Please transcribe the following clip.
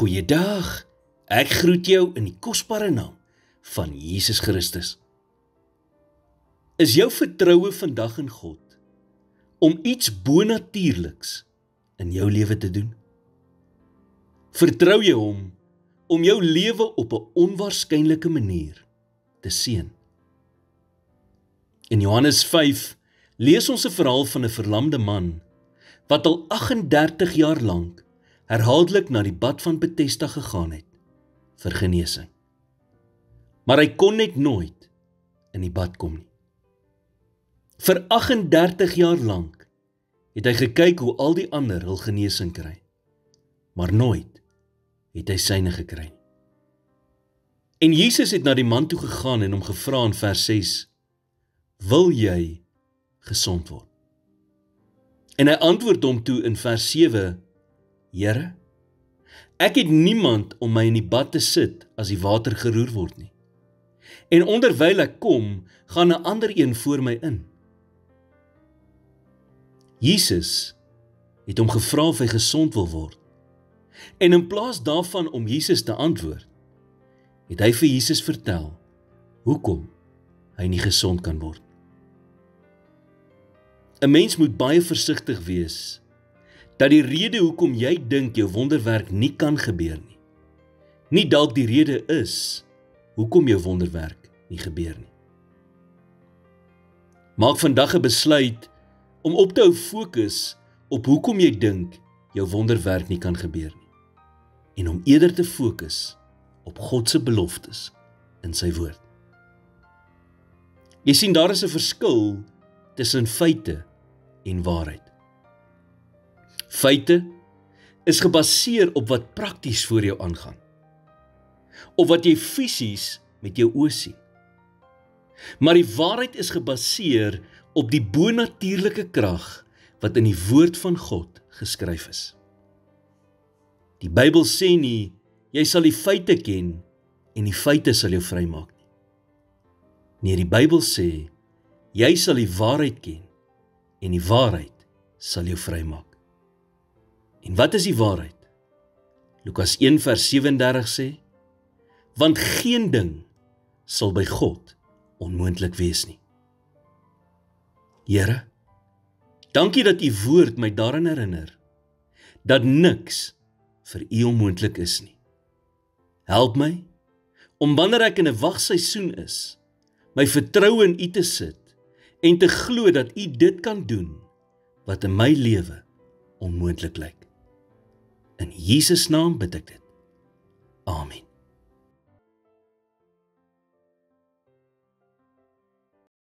Goeiedag, ek groet jou in die kosbare naam van Jesus Christus. Is jou vertroue vandag in God om iets bonatuurliks in jou lewe te doen? Vertrou jy hom om jou lewe op 'n onwaarskynlike manier te seën? In Johannes 5 lees ons 'n verhaal van 'n verlamde man wat al 38 jaar lank herhaaldelik na die bad van Bethesda gegaan het vir genesing. Maar hy kon net nooit in die bad kom nie. Vir 38 jaar lank het hy gekyk hoe al die ander hul genesing kry, maar nooit het hy syne gekry nie. En Jesus het na die man toe gegaan en hom gevra in vers 6, wil jy gesond word? En hy antwoord hom toe in vers 7, Here, ek het niemand om my in die bad te sit as die water geroer word nie. En onderwyl ek kom, gaan 'n ander een voor my in. Jesus het hom gevra of hy gesond wil word. En in plaas daarvan om Jesus te antwoord, het hy vir Jesus vertel hoekom hy nie gesond kan word. 'n Mens moet baie versigtig wees dat die rede hoekom jy dink jou wonderwerk nie kan gebeur nie dalk die rede is hoekom jou wonderwerk nie gebeur nie. Maak vandag 'n besluit om op te hou fokus op hoekom jy dink jou wonderwerk nie kan gebeur nie en om eerder te fokus op God se beloftes in sy woord. Jy sien, daar is 'n verskil tussen feite en waarheid. Feite is gebaseer op wat prakties voor jou aangaan, of wat jy fisies met jou oë sien. Maar die waarheid is gebaseer op die bonatuurlike krag wat in die woord van God geskryf is. Die Bybel sê nie, jy sal die feite ken en die feite sal jou vrymaak nie. Nee, die Bybel sê, jy sal die waarheid ken en die waarheid sal jou vrymaak. En wat is die waarheid? Lukas 1 vers 37 sê, want geen ding sal by God onmoontlik wees nie. Here, dankie dat u woord my daaraan herinner, dat niks vir u onmoontlik is nie. Help my, om wanneer ek in 'n wagseisoen is, my vertroue in u te sit, en te glo dat u dit kan doen, wat in my lewe onmoontlik lyk. In Jesus naam bid ek dit. Amen.